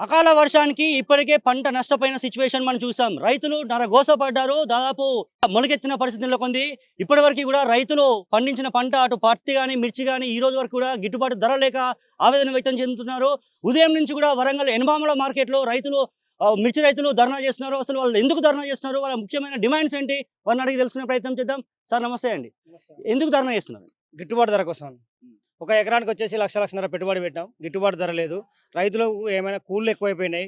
అకాల వర్షానికి ఇప్పటికే పంట నష్టపోయిన సిచ్యువేషన్ మనం చూసాం. రైతులు నరగోస పడ్డారు. దాదాపు మొలకెత్తిన పరిస్థితుల్లో కొంది. ఇప్పటివరకు కూడా రైతులు పండించిన పంట అటు పత్తి గాని, మిర్చి గాని ఈ రోజు వరకు కూడా గిట్టుబాటు ధర లేక ఆవేదన వ్యక్తం చెందుతున్నారు. ఉదయం నుంచి కూడా వరంగల్ ఎనమామల మార్కెట్‌లో రైతులు మిర్చి రైతులు ధర్నా చేస్తున్నారు. అసలు వాళ్ళు ఎందుకు ధర్నా చేస్తున్నారు? వాళ్ళ ముఖ్యమైన డిమాండ్స్ ఏంటి? వారిని అడిగి తెలుసుకునే ప్రయత్నం చేద్దాం. సార్ నమస్తే అండి. ఎందుకు ధర్నా చేస్తున్నారు? గిట్టుబాటు ధర కోసం. ఒక ఎకరానికి వచ్చేసి లక్ష లక్షన్నర పెట్టుబడి పెట్టాం. గిట్టుబాటు ధర లేదు. రైతులకు ఏమైనా కూలీలు ఎక్కువైపోయినాయి.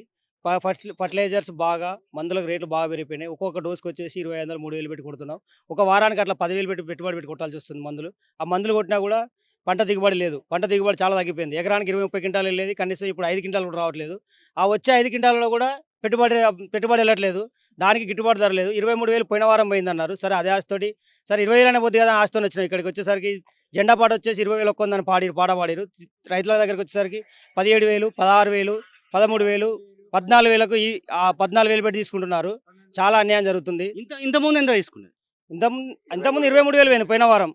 ఫర్టిలైజర్స్ బాగా మందులకు రేట్లు బాగా పెరిగిపోయినాయి. ఒక్కొక్క డోస్‌కి వచ్చేసి 2500, 3000 పెట్టి కొడుతున్నాం. ఒక వారానికి అట్లా 10,000 పెట్టి పెట్టుబడి పెట్టి కొట్టాల్సి వస్తుంది మందులు. ఆ మందులు కొట్టినా కూడా పంట దిగుబడి లేదు. పంట దిగుబడి చాలా తగ్గిపోయింది. ఎకరానికి 20, 30 క్వింటాలు వెళ్ళేది కనీసం ఇప్పుడు 5 క్వింటాలు కూడా రావట్లేదు. ఆ వచ్చే 5 క్వింటాలలో కూడా పెట్టుబడి పెట్టుబడి వెళ్ళట్లేదు. దానికి గిట్టుబాటు ధర లేదు. 23,000 పోయిన వారం పోయిందన్నారు. సరే అదే ఆశతోటి సరే 20,000 అనే పోద్ది కదా ఆశతోని వచ్చినాం. ఇక్కడికి వచ్చేసరికి జెండా పాట వచ్చేసి 20,000 ఒక్కొందని పాట పాడిరు. రైతుల దగ్గరికి వచ్చేసరికి 17,000, 16,000, 13,000, 14,000కు ఆ 14,000 పెట్టి తీసుకుంటున్నారు. చాలా అన్యాయం జరుగుతుంది. ఇంతకుముందు ఎంత తీసుకున్నారు? ఇంతకుముందు 23,000 పోయినాయి పోయిన వారం.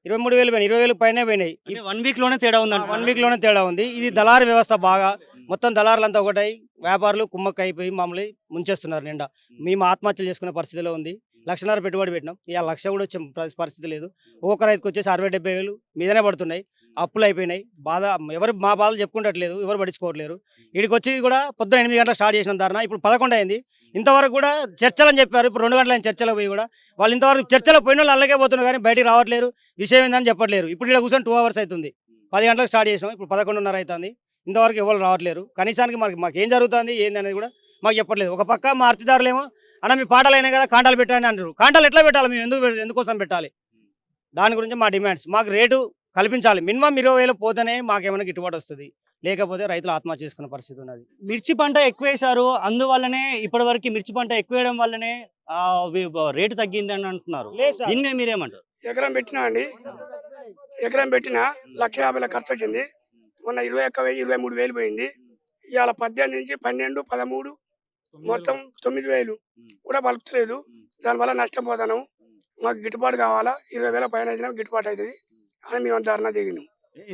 23,000 పోయినాయి. 20,000 పైనే పోయినాయి. అంటే 1 వీక్ లోనే తేడా ఉందంట. 1 వీక్‌లోనే తేడా ఉంది. ఇది దళారీ వ్యవస్థ బాగా. మొత్తం దళారులంతా ఒకటై వ్యాపారులు కుమ్మక్కయిపోయి మమ్మల్ని ముంచేస్తున్నారు నిండా. మేము ఆత్మహత్యలు చేసుకునే పరిస్థితిలో ఉంది. 1,00,000 పెట్టుబడి పెట్టినాం. ఇక 1,00,000 కూడా వచ్చే పరిస్థితి లేదు. ఒక్కొక్క రైతుకి వచ్చేసి 60,000-70,000 మీదనే పడుతున్నాయి. అప్పులు అయిపోయినాయి. ఎవరు మా బాధలు చెప్పుకుంటట్లేదు. ఎవరు పట్టించుకోవట్లేరు. ఈడికి వచ్చి కూడా పొద్దున 8 గంటలకు స్టార్ట్ చేసిన ధర్నా ఇప్పుడు 11 అయింది. ఇంతవరకు కూడా చర్చలని చెప్పారు. ఇప్పుడు 2 గంటలైంది చర్చలకు పోయి కూడా. వాళ్ళు ఇంతవరకు చర్చలకు పోయిన వాళ్ళు అల్లకే పోతున్నారు కానీ బయటికి రావట్లేరు. విషయం ఏందని చెప్పట్లేరు. ఇప్పుడు ఇక్కడ కూర్చొని 2 అవర్స్ అవుతుంది. 10 గంటలకు స్టార్ట్ చేసినాం. ఇప్పుడు 11:30 అవుతుంది. ఇంతవరకు ఎవరు రావట్లేరు. కనీసానికి మాకేం జరుగుతుంది ఏంది అనేది కూడా మాకు చెప్పట్లేదు. ఒక పక్క మా అర్తిదారులేమో అన్న మీ పాటలు అయినాయి కదా కాంటాలు పెట్టండి అంటారు. కాంటాలు ఎట్లా పెట్టాలి? మేము ఎందుకోసం పెట్టాలి? దాని గురించి మా డిమాండ్స్. మాకు రేటు కల్పించాలి. మినిమం 20,000 పోతేనే మాకేమైనా గిట్టుబాటు వస్తుంది. లేకపోతే రైతులు ఆత్మహత్య చేసుకునే పరిస్థితి ఉన్నది. మిర్చి పంట ఎక్కువ వేశారు. అందువల్లనే ఇప్పటివరకు మిర్చి పంట ఎక్కువ వేయడం వల్లనే రేటు తగ్గింది అని అంటున్నారు. దీని మీద మీరేమంటారు? ఎకరం పెట్టినా అండి. ఎకరం పెట్టినా 1,50,000 ఖర్చు వచ్చింది. మొన్న 21,000, 23,000 పోయింది. ఇవాళ 18 నుంచి 12, 13 మొత్తం 9,000 కూడా పలుకుతలేదు. దానివల్ల నష్టపోతాను. మాకు గిట్టుబాటు కావాలా. 20,000 పైన అయినా గిట్టుబాటు అవుతుంది అని మేము ధర్నా దిగినాం.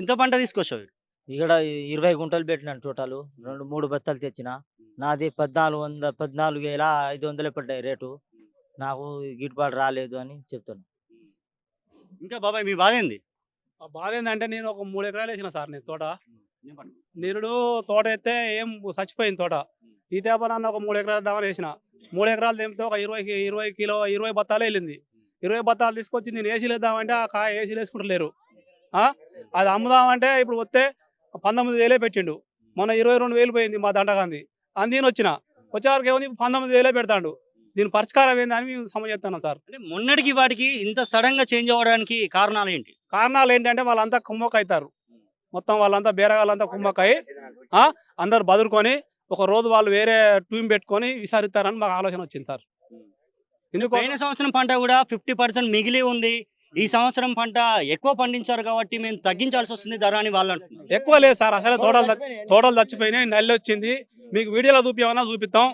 ఎంత పంట తీసుకొచ్చావు? ఇక్కడ 20 గుంటలు పెట్టినాను టోటల్. 3 బస్తాలు తెచ్చిన. నాది 14,500 పడ్డాయి రేటు. నాకు గిట్టుబాటు రాలేదు అని చెప్తాను. ఇంకా బాబాయ్ మీ బాధ ఏంది? ఆ బాధ ఏంటంటే నేను ఒక 3 ఎకరాలు వేసిన సార్ నేను తోట. నిరుడు తోట ఎత్తే ఏం చచ్చిపోయింది తోట. ఈ తేపనన్న ఒక 3 ఎకరాలు దామని వేసిన. 3 ఎకరాలు తెంపితే ఒక 20 బత్తాలే వెళ్ళింది. 20 బత్తాలు తీసుకొచ్చి నేను ఏసీలు వేద్దామంటే ఆ కాయ ఏసీలు వేసుకుంటలేరు. అది అమ్ముదామంటే ఇప్పుడు వస్తే 19,000 పెట్టిండు. మొన్న 22,000 పోయింది మా దండగాంది. అందిని వచ్చేవరకు ఏముంది 19,000 పెడతాడు. దీని పరిష్కారం ఏందని మేము సమస్యస్తున్నాం సార్. అంటే మొన్నటికి వాటికి ఇంత సడన్ గా చేంజ్ అవ్వడానికి కారణాలు ఏంటి? కారణాలు ఏంటంటే వాళ్ళంతా కుమ్మక్క అవుతారు. మొత్తం వాళ్ళంతా బేరగాళ్ళంతా కుమ్మక్కయి అందరు బదులుకొని ఒక రోజు వాళ్ళు వేరే టీం పెట్టుకొని విసారిస్తారని మాకు ఆలోచన వచ్చింది సార్. ఎందుకు పోయిన సంవత్సరం పంట కూడా 50% మిగిలి ఉంది. ఈ సంవత్సరం పంట ఎక్కువ పండించారు కాబట్టి మేము తగ్గించాల్సి వస్తుంది ధర అని వాళ్ళు అంటున్నారు. ఎక్కువ లేదు సార్. అసలు తోటలు చచ్చిపోయినాయి. నల్లి వచ్చింది. మీకు వీడియోలో చూపించమన్నా చూపిస్తాం.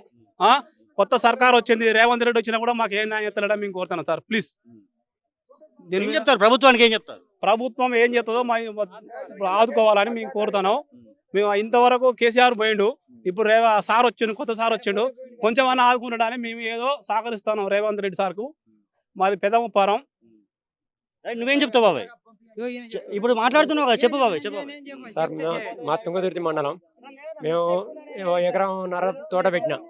కొత్త సర్కార్ వచ్చింది. రేవంత్ రెడ్డి వచ్చినా కూడా మాకు ఏం న్యాయం ఎత్తలేడం మేము కోరుతున్నాం సార్ ప్లీజ్. ఏం చెప్తారు? ప్రభుత్వానికి ఏం చెప్తారు? ప్రభుత్వం ఏం చేస్తుందో ఆదుకోవాలని మేము కోరుతున్నాం. మేము ఇంతవరకు కేసీఆర్ పోయిండు. ఇప్పుడు సార్ వచ్చిండు, కొత్త సార్ వచ్చిండు. కొంచెం అన్నా ఆదుకుంటాడని మేము ఏదో సహకరిస్తున్నాం రేవంత్ రెడ్డి సార్కు. మాది పెద్ద ముప్పారం. నువ్వేం చెప్తావు బాబాయ్? ఇప్పుడు మాట్లాడుతున్నావు కదా, చెప్పు బాబాయ్ చెప్పు. సార్ మా తుంగతుర్తి మండలం మేము 1.5 ఎకరం తోట పెట్టినాం.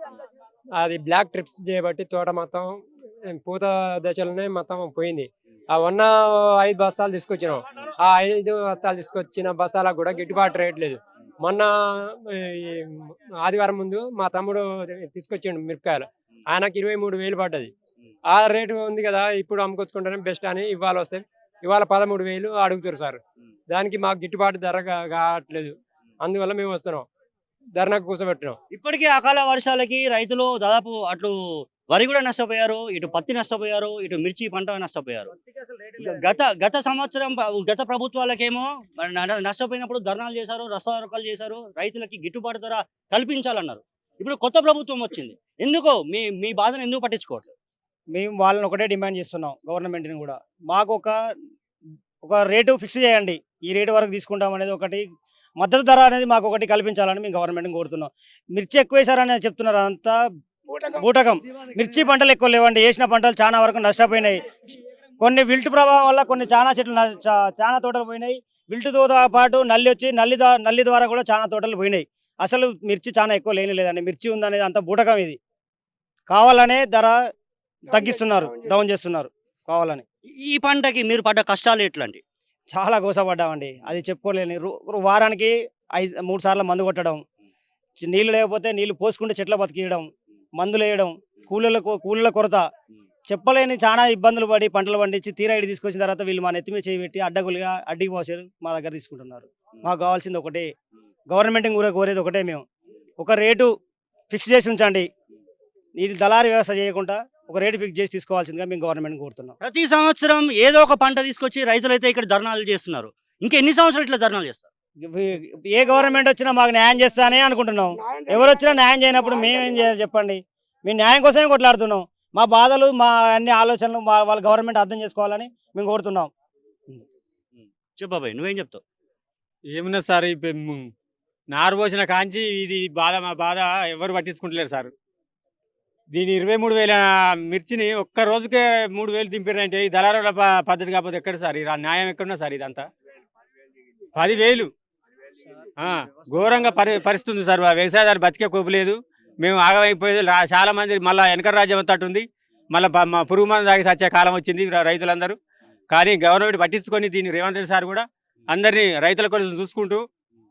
అది బ్లాక్ ట్రిప్స్ చేయబట్టి తోట మొత్తం పూత దశలోనే మొత్తం పోయింది. ఆ 5 బస్తాలు తీసుకొచ్చినాం. ఆ 5 బస్తాలు తీసుకొచ్చిన బస్తాలకు కూడా గిట్టుబాటు రేట్ లేదు. మొన్న ఆదివారం ముందు మా తమ్ముడు తీసుకొచ్చిండు మిరపకాయలు. ఆయనకు 23,000 పడ్డది. ఆ రేటు ఉంది కదా, ఇప్పుడు అమ్ముకొచ్చుకుంటేనే బెస్ట్ అని ఇవాళ 13,000 అడుగుతారు సార్. దానికి మాకు గిట్టుబాటు ధర కావట్లేదు. అందువల్ల మేము వస్తున్నాం, ధర్నాకు కూర్చోబెట్టినాం. ఇప్పటికే అకాల వర్షాలకి రైతులు దాదాపు అట్లు వరి కూడా నష్టపోయారు, ఇటు పత్తి నష్టపోయారు, ఇటు మిర్చి పంట నష్టపోయారు. గత సంవత్సరం గత ప్రభుత్వాలకేమో నష్టపోయినప్పుడు ధర్నాలు చేశారు, రస్తారోకాలు చేశారు, రైతులకి గిట్టుబాటు ధర కల్పించాలన్నారు. ఇప్పుడు కొత్త ప్రభుత్వం వచ్చింది. ఎందుకో మీ బాధను ఎందుకు పట్టించుకోవట్లేదు? మేము వాళ్ళని ఒకటే డిమాండ్ చేస్తున్నాం గవర్నమెంట్ని కూడా. మాకు ఒక రేటు ఫిక్స్ చేయండి. ఈ రేటు వరకు తీసుకుంటాం అనేది ఒకటి మద్దతు ధర అనేది మాకు ఒకటి కల్పించాలని మేము గవర్నమెంట్ని కోరుతున్నాం. మిర్చి ఎక్కువ వేశారని చెప్తున్నారు, అంతా బూటకం. మిర్చి పంటలు ఎక్కువ లేవండి, వేసిన పంటలు చాలా వరకు నష్టపోయినాయి. కొన్ని విల్ట్ ప్రభావం వల్ల కొన్ని చాలా చెట్లు చాలా తోటలు పోయినాయి. విల్టుతో పాటు నల్లి వచ్చి నల్లి ద్వారా కూడా చాలా తోటలు పోయినాయి. అసలు మిర్చి చాలా ఎక్కువ లేదండి. మిర్చి ఉందనేది అంత బూటకం. ఇది కావాలనే ధర తగ్గిస్తున్నారు, డౌన్ చేస్తున్నారు కావాలని. ఈ పంటకి మీరు పడ్డ కష్టాలు ఎట్లాంటి? చాలా గోసపడ్డామండి, అది చెప్పుకోలేని. వారానికి 3 సార్లు మందు కొట్టడం, నీళ్ళు లేకపోతే నీళ్ళు పోసుకుంటే చెట్ల బతికియడం, మందులు వేయడం, కూలీల కొరత, చెప్పలేని చాలా ఇబ్బందులు పడి పంటలు పండించి తీరా ఇటు తీసుకొచ్చిన తర్వాత వీళ్ళు మా నెత్తి మీద చేయి పెట్టి అడ్డగులుగా అడ్డికి మోసేది మా దగ్గర తీసుకుంటున్నారు. మాకు కావాల్సింది ఒకటే, గవర్నమెంట్ కూడా కోరేది ఒకటే, మేము ఒక రేటు ఫిక్స్ చేసి ఉంచండి. ఇది దళారీ వ్యవస్థ చేయకుండా ఒక రేటు ఫిక్స్ చేసి తీసుకోవాల్సిందిగా మేము గవర్నమెంట్ కోరుతున్నాం. ప్రతి సంవత్సరం ఏదో ఒక పంట తీసుకొచ్చి రైతులైతే ఇక్కడ ధర్నాలు చేస్తున్నారు. ఇంకా ఎన్ని సంవత్సరాలు ఇట్లా ధర్నాలు చేస్తారు? ఏ గవర్నమెంట్ వచ్చినా మాకు న్యాయం చేస్తానే అనుకుంటున్నాం. ఎవరు వచ్చినా న్యాయం చేయనప్పుడు మేమేం చేయాలి చెప్పండి? మేము న్యాయం కోసమే కొట్లాడుతున్నాం. మా బాధలు, మా అన్ని ఆలోచనలు వాళ్ళ గవర్నమెంట్ అర్థం చేసుకోవాలని మేము కోరుతున్నాం. చెప్పబాయ్, నువ్వేం చెప్తావు? ఏమున్నా సార్, నారు పోసిన కాంచి ఇది బాధ, మా బాధ ఎవరు పట్టించుకుంటలేరు సార్. దీని 23,000 మిర్చిని ఒక్క రోజుకే 3,000 దింపారంటే ఈ దళారుల పద్ధతి కాకపోతే ఎక్కడ సార్? ఈ న్యాయం ఎక్కడున్నా సార్? ఇదంతా 10,000 ఘోరంగా పరిస్థితుంది సార్. వ్యవసాయదారు బతికే కోపలేదు. మేము ఆగమైపోయేది. చాలా మంది మళ్ళీ వెనక రాజ్యం అంతటి ఉంది. మళ్ళీ మా పురుగు మంది తాగి సచ్చే కాలం వచ్చింది రైతులందరూ. కానీ గవర్నమెంట్ పట్టించుకొని దీన్ని రేవంత్ రెడ్డి సార్ కూడా అందరినీ రైతుల కోసం చూసుకుంటూ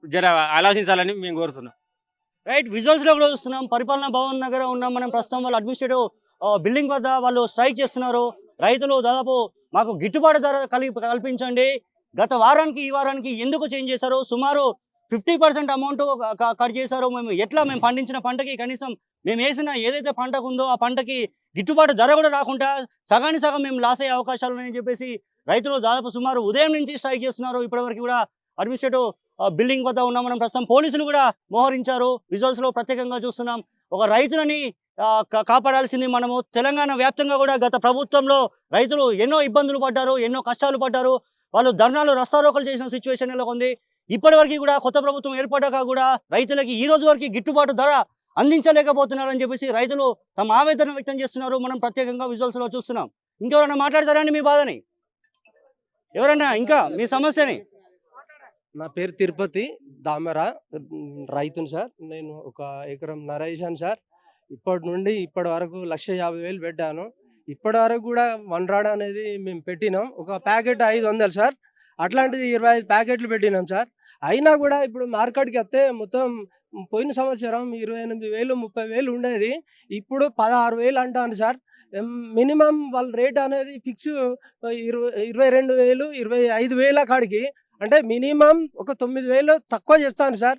జర ఆలోచించాలని మేము కోరుతున్నాం. రైట్, విజువల్స్లో కూడా చూస్తున్నాం. పరిపాలనా భవన్ దగ్గర ఉన్నాం మనం ప్రస్తుతం. వాళ్ళు అడ్మినిస్ట్రేటివ్ బిల్డింగ్ వద్ద వాళ్ళు స్ట్రైక్ చేస్తున్నారు. రైతులు దాదాపు మాకు గిట్టుబాటు ధర కల్పించండి. గత వారానికి ఈ వారానికి ఎందుకు చేంజ్ చేశారు? సుమారు 50% అమౌంట్ కట్ చేశారు. మేము పండించిన పంటకి కనీసం మేము వేసిన ఏదైతే పంటకు ఉందో ఆ పంటకి గిట్టుబాటు ధర కూడా రాకుండా సగానికి సగం మేము లాస్ అయ్యే అవకాశాలు ఉన్నాయని చెప్పేసి రైతులు దాదాపు సుమారు ఉదయం నుంచి స్ట్రైక్ చేస్తున్నారు. ఇప్పటివరకు కూడా అడ్మినిస్ట్రేటివ్ బిల్డింగ్ వద్ద ఉన్నాం మనం ప్రస్తుతం. పోలీసులు కూడా మోహరించారు. విజువల్స్ లో ప్రత్యేకంగా చూస్తున్నాం. ఒక రైతులని కాపాడాల్సింది మనము. తెలంగాణ వ్యాప్తంగా కూడా గత ప్రభుత్వంలో రైతులు ఎన్నో ఇబ్బందులు పడ్డారు, ఎన్నో కష్టాలు పడ్డారు. వాళ్ళు ధర్నాలు, రస్తారోకలు చేసిన సిచ్యువేషన్ ఎలా ఉంది. ఇప్పటివరకు కూడా కొత్త ప్రభుత్వం ఏర్పడ్డాక కూడా రైతులకి ఈ రోజు వరకు గిట్టుబాటు ధర అందించలేకపోతున్నారని చెప్పేసి రైతులు తమ ఆవేదన వ్యక్తం చేస్తున్నారు. మనం ప్రత్యేకంగా విజువల్స్ లో చూస్తున్నాం. ఇంకెవరైనా మాట్లాడతారండి మీ బాధని? ఎవరన్నా ఇంకా మీ సమస్యని? నా పేరు తిరుపతి దామెరా, రైతును సార్. నేను 1 ఎకరం వేసాను సార్. ఇప్పటి నుండి ఇప్పటి వరకు 1,50,000 పెట్టాను. ఇప్పటి వరకు కూడా 1 రాడ్ అనేది మేము పెట్టినాం. ఒక ప్యాకెట్ 500 సార్. అట్లాంటిది 25 ప్యాకెట్లు పెట్టినాం సార్. అయినా కూడా ఇప్పుడు మార్కెట్కి వస్తే మొత్తం పోయిన సంవత్సరం 28,000 30,000 ఉండేది. ఇప్పుడు 16,000 అంటాను సార్. మినిమం వాళ్ళ రేట్ అనేది ఫిక్స్ 22,000 25,000 కాడికి, అంటే మినిమం ఒక 9,000 తక్కువ చేస్తాను సార్.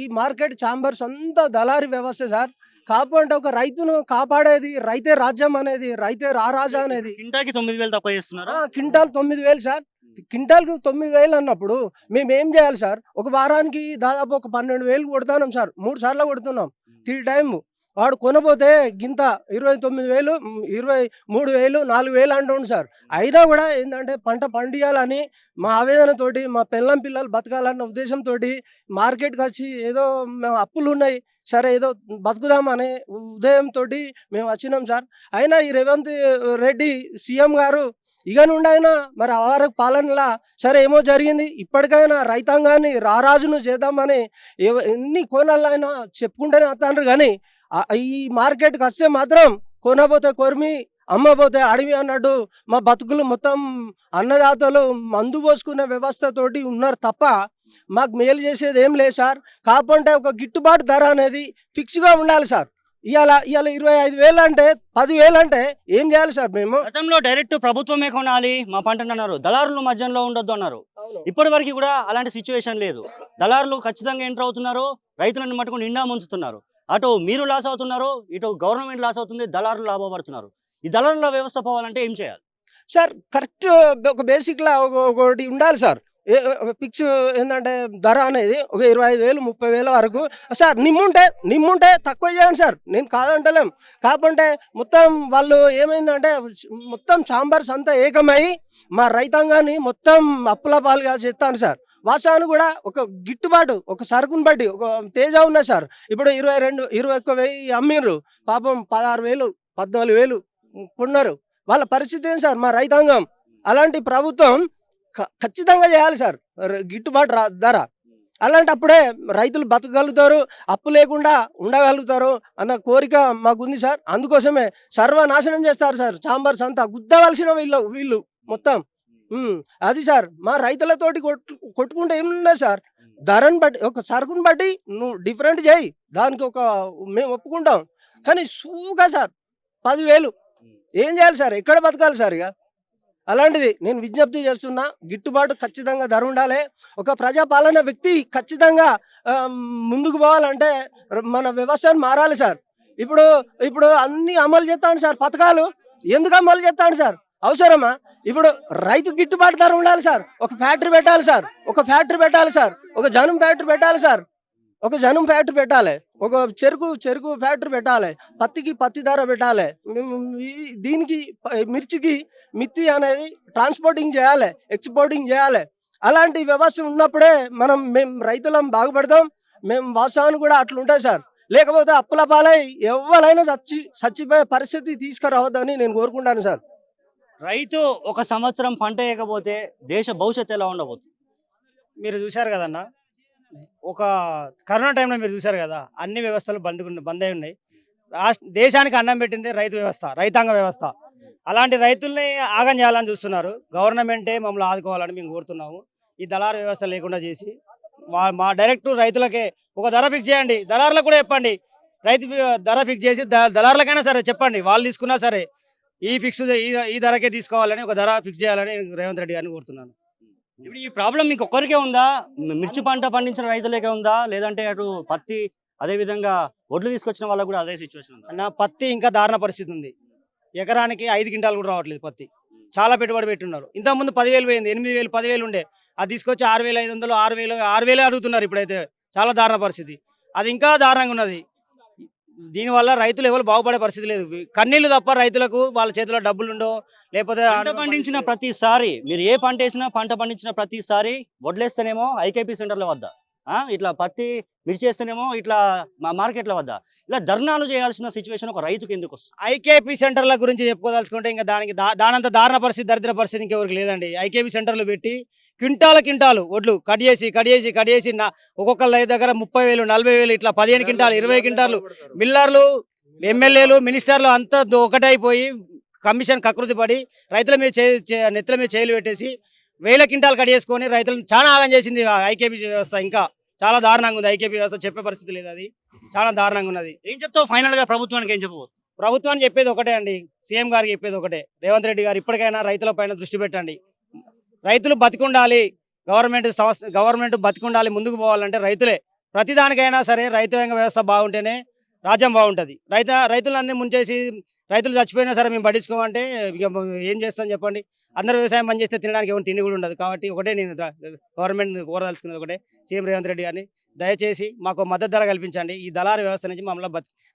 ఈ మార్కెట్ ఛాంబర్స్ అంతా దళారీ వ్యవస్థ సార్. కాకపోతే ఒక రైతును కాపాడేది రైతే రాజ్యం అనేది, రైతే రారాజా అనేది. కింటాకి 9,000 తక్కువ చేస్తున్నారు. Quintal 9,000 sir. క్వింటాల్కి 9,000 అన్నప్పుడు మేము ఏం చేయాలి సార్? ఒక వారానికి దాదాపు ఒక 12,000 కొడుతున్నాం సార్. 3 సార్లు కొడుతున్నాం. 3 టైమ్ వాడు కొనపోతే గింత 29,000 23,000 4,000 అంటుండు సార్. అయినా కూడా ఏంటంటే పంట పండియాలని మా ఆవేదనతోటి, మా పిల్లలు బతకాలన్న ఉద్దేశంతో మార్కెట్కి వచ్చి ఏదో మేము అప్పులు ఉన్నాయి సరే ఏదో బతుకుదామనే ఉదయంతో మేము వచ్చినాం సార్. అయినా ఈ రేవంత్ రెడ్డి సీఎం గారు ఇక నుండి అయినా మరి ఆవారకు పాలనలా సరే ఏమో జరిగింది, ఇప్పటికైనా రైతాంగాన్ని రారాజును చేద్దామని ఎన్ని కోణాలైనా చెప్పుకుంటూనే వస్తాను. కానీ ఈ మార్కెట్కి వస్తే మాత్రం కొనపోతే కొరిమి, అమ్మపోతే అడవి అన్నట్టు మా బతుకులు మొత్తం అన్నదాతలు మందు పోసుకునే వ్యవస్థతోటి ఉన్నారు తప్ప మాకు మేలు చేసేది ఏం లేదు సార్. కాకపోతే ఒక గిట్టుబాటు ధర అనేది ఫిక్స్గా ఉండాలి సార్. ఇవాళ 25,000 అంటే 10,000 అంటే ఏం చేయాలి సార్? మేము గతంలో డైరెక్ట్ ప్రభుత్వమే కొనాలి మా పంటను అన్నారు, దళారులు మధ్యలో ఉండొద్దు అన్నారు. ఇప్పటి వరకు కూడా అలాంటి సిచ్యువేషన్ లేదు. దళారులు ఖచ్చితంగా ఎంటర్ అవుతున్నారు, రైతులను మటుకు నిండా ముంచుతున్నారు. అటు మీరు లాస్ అవుతున్నారు, ఇటు గవర్నమెంట్ లాస్ అవుతుంది, దళారులు లాభపడుతున్నారు. ఈ దళారుల వ్యవస్థ పోవాలంటే ఏం చేయాలి సార్? కరెక్ట్ ఒక బేసిక్లా ఒకటి ఉండాలి సార్. ఫిక్స్ ఏంటంటే ధర అనేది ఒక 25,000 30,000 వరకు సార్. నిమ్ముంటే తక్కువ చేయండి సార్, నేను కాదంటలేం. కాకపోతే మొత్తం వాళ్ళు ఏమైందంటే మొత్తం ఛాంబర్స్ అంతా ఏకమై మా రైతాంగాన్ని మొత్తం అప్పుల పాలుగా చేస్తాను సార్. వాసాను కూడా ఒక గిట్టుబాటు ఒక సరుకుని బట్టి ఒక తేజ ఉన్నది సార్. ఇప్పుడు 21,000 అమ్మిర్రు, పాపం 16,000 14,000 కొన్నారు. వాళ్ళ పరిస్థితి ఏంటి సార్? మా రైతాంగం అలాంటి ప్రభుత్వం ఖచ్చితంగా చేయాలి సార్ గిట్టుబాటు ధర. అలాంటప్పుడే రైతులు బతకగలుగుతారు, అప్పు లేకుండా ఉండగలుగుతారు అన్న కోరిక మాకుంది సార్. అందుకోసమే సర్వనాశనం చేస్తారు సార్ చాంబర్స్ అంతా, గుద్దవలసిన వీళ్ళు మొత్తం. అది సార్ మా రైతులతోటి కొట్టుకుంటే ఏం ఉండదు సార్. ధరను బట్టి ఒక సరుకుని బట్టి నువ్వు డిఫరెంట్ చేయి, దానికి మేము ఒప్పుకుంటాం. కానీ సూగా సార్ 10,000 ఏం చేయాలి సార్? ఎక్కడ బతకాలి సార్? ఇక అలాంటిది నేను విజ్ఞప్తి చేస్తున్నా, గిట్టుబాటు ఖచ్చితంగా ధర ఉండాలి. ఒక ప్రజాపాలన వ్యక్తి ఖచ్చితంగా ముందుకు పోవాలంటే మన వ్యవస్థను మారాలి సార్. ఇప్పుడు అన్ని అమలు చేస్తాను సార్ పథకాలు, ఎందుకు అమలు చేస్తాను సార్? అవసరమా? ఇప్పుడు రైతు గిట్టుబాటు ధర ఉండాలి సార్. ఒక ఫ్యాక్టరీ పెట్టాలి సార్, ఒక జనం ఫ్యాక్టరీ పెట్టాలి సార్, ఒక జనం ఫ్యాక్టరీ పెట్టాలి, ఒక చెరుకు ఫ్యాక్టరీ పెట్టాలి, పత్తి ధర పెట్టాలి, దీనికి మిర్చికి మిత్తి అనేది ట్రాన్స్పోర్టింగ్ చేయాలి, ఎక్స్పోర్టింగ్ చేయాలి. అలాంటి వ్యవస్థ ఉన్నప్పుడే మేము రైతులం బాగుపడతాం. మేము వాస్తవాన్ని కూడా అట్లుంటాయి సార్. లేకపోతే అప్పుల పాలై ఎవరైనా చచ్చిపోయే పరిస్థితి తీసుకురావద్దని నేను కోరుకుంటాను సార్. రైతు ఒక సంవత్సరం పంట వేయకపోతే దేశ భవిష్యత్తు ఎలా ఉండబోతుంది? మీరు చూశారు కదన్నా, ఒక కరోనా టైంలో మీరు చూశారు కదా, అన్ని వ్యవస్థలు బంద్ అయి ఉన్నాయి. దేశానికి అన్నం పెట్టింది రైతాంగ వ్యవస్థ. అలాంటి రైతుల్ని ఆగం చేయాలని చూస్తున్నారు. గవర్నమెంటే మమ్మల్ని ఆదుకోవాలని మేము కోరుతున్నాము. ఈ దళారు వ్యవస్థ లేకుండా చేసి మా డైరెక్ట్ రైతులకే ఒక ధర ఫిక్స్ చేయండి. దళారులకు కూడా చెప్పండి, రైతు ధర ఫిక్స్ చేసి దళారులకైనా సరే చెప్పండి, వాళ్ళు తీసుకున్నా సరే ఈ ధరకే తీసుకోవాలని ఒక ధర ఫిక్స్ చేయాలని రేవంత్ రెడ్డి గారిని కోరుతున్నాను. ఇప్పుడు ఈ ప్రాబ్లం మీకు ఒక్కరికే ఉందా? మిర్చి పంట పండించిన రైతులకే ఉందా, లేదంటే అటు పత్తి అదే విధంగా ఒడ్లు తీసుకొచ్చిన వాళ్ళకు కూడా అదే సిచ్యువేషన్ ఉందా? అన్న, పత్తి ఇంకా దారుణ పరిస్థితి ఉంది. ఎకరానికి 5 క్వింటాలు కూడా రావట్లేదు పత్తి. చాలా పెట్టుబడి పెట్టున్నారు. ఇంతకుముందు 10,000 పోయింది, 8,000 10,000 ఉండే, అది తీసుకొచ్చి 6,500 6,000 అడుగుతున్నారు ఇప్పుడైతే. చాలా దారుణ పరిస్థితి, అది ఇంకా దారుణంగా ఉన్నది. దీనివల్ల రైతులు ఎవరు బాగుపడే పరిస్థితి లేదు. కన్నీళ్లు తప్ప రైతులకు వాళ్ళ చేతిలో డబ్బులు ఉండవు. లేకపోతే పంట పండించిన ప్రతిసారి మీరు ఏ పంట వేసినా పంట పండించిన ప్రతిసారి వడ్లేస్తేనేమో ఐకేపీ సెంటర్ల వద్ద, ఇట్లా పత్తి మిర్చి వేస్తేనేమో ఇట్లా మార్కెట్ల వద్ద ఇలా ధర్నాలు చేయాల్సిన సిచ్యువేషన్ ఒక రైతుకి ఎందుకు వస్తుంది? ఐకేపీ సెంటర్ల గురించి చెప్పుకోదలుచుకుంటే ఇంకా దానంత దారుణ పరిస్థితి, దరిద్ర పరిస్థితి ఇంకెవరికి లేదండి. ఐకేపీ సెంటర్లు పెట్టి క్వింటాలు ఒడ్లు కట్ చేసి ఒక్కొక్కళ్ళ దగ్గర 30,000 40,000 ఇట్లా 15 క్వింటాలు 20 క్వింటాలు మిల్లర్లు, ఎమ్మెల్యేలు, మినిస్టర్లు అంతా ఒకటైపోయి కమిషన్ కకృతి పడి రైతుల మీద నెత్తుల మీద చేయలు పెట్టేసి 1000 క్వింటాలు కట్ చేసుకొని రైతులను చాలా ఆగం చేసింది ఐకేపీ వ్యవస్థ. ఇంకా చాలా దారుణంగా ఉంది ఐకేపీ వ్యవస్థ, చెప్పే పరిస్థితి లేదు. అది చాలా దారుణంగా ఉన్నది. ఏం చెప్తావు ఫైనల్ గా ప్రభుత్వానికి? ఏం చెప్పబోతుంది? ప్రభుత్వాన్ని చెప్పేది ఒకటే అండి, సీఎం గారికి చెప్పేది ఒకటే, రేవంత్ రెడ్డి గారు ఇప్పటికైనా రైతుల పైన దృష్టి పెట్టండి. రైతులు బతికుండాలి, గవర్నమెంట్ బతికుండాలి, ముందుకు పోవాలంటే రైతులే. ప్రతిదానికైనా సరే రైతాంగ వ్యవస్థ బాగుంటేనే రాజ్యం బాగుంటుంది. రైతులన్నీ ముంచేసి రైతులు చచ్చిపోయినా సరే మేము పట్టించుకోమంటే ఇక ఏం చేస్తాం చెప్పండి? అందరూ వ్యవసాయం పని చేస్తే తినడానికి ఎవరు తిండి కూడా ఉండదు. కాబట్టి ఒకటే నేను గవర్నమెంట్ కోరదలుచుకునేది ఒకటే, సీఎం రేవంత్ రెడ్డి గారిని దయచేసి మాకు మద్దతు ధర కల్పించండి. ఈ దళారీ వ్యవస్థ నుంచి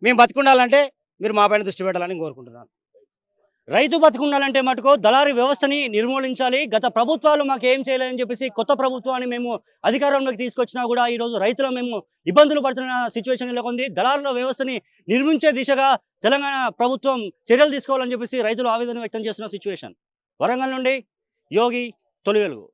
మేము బతికుండాలంటే మీరు మా పైన దృష్టి పెట్టాలని కోరుకుంటున్నాను. రైతు బతుకుండాలంటే మటుకు దళారీ వ్యవస్థని నిర్మూలించాలి. గత ప్రభుత్వాలు మాకు ఏం చేయలేదని చెప్పేసి కొత్త ప్రభుత్వాన్ని మేము అధికారంలోకి తీసుకొచ్చినా కూడా ఈరోజు రైతులు మేము ఇబ్బందులు పడుతున్న సిచ్యువేషన్ నెలకొంది. దళారుల వ్యవస్థని నిర్మించే దిశగా తెలంగాణ ప్రభుత్వం చర్యలు తీసుకోవాలని చెప్పేసి రైతులు ఆవేదన వ్యక్తం చేస్తున్న సిచ్యువేషన్. వరంగల్ నుండి యోగి, తొలి వెలుగు.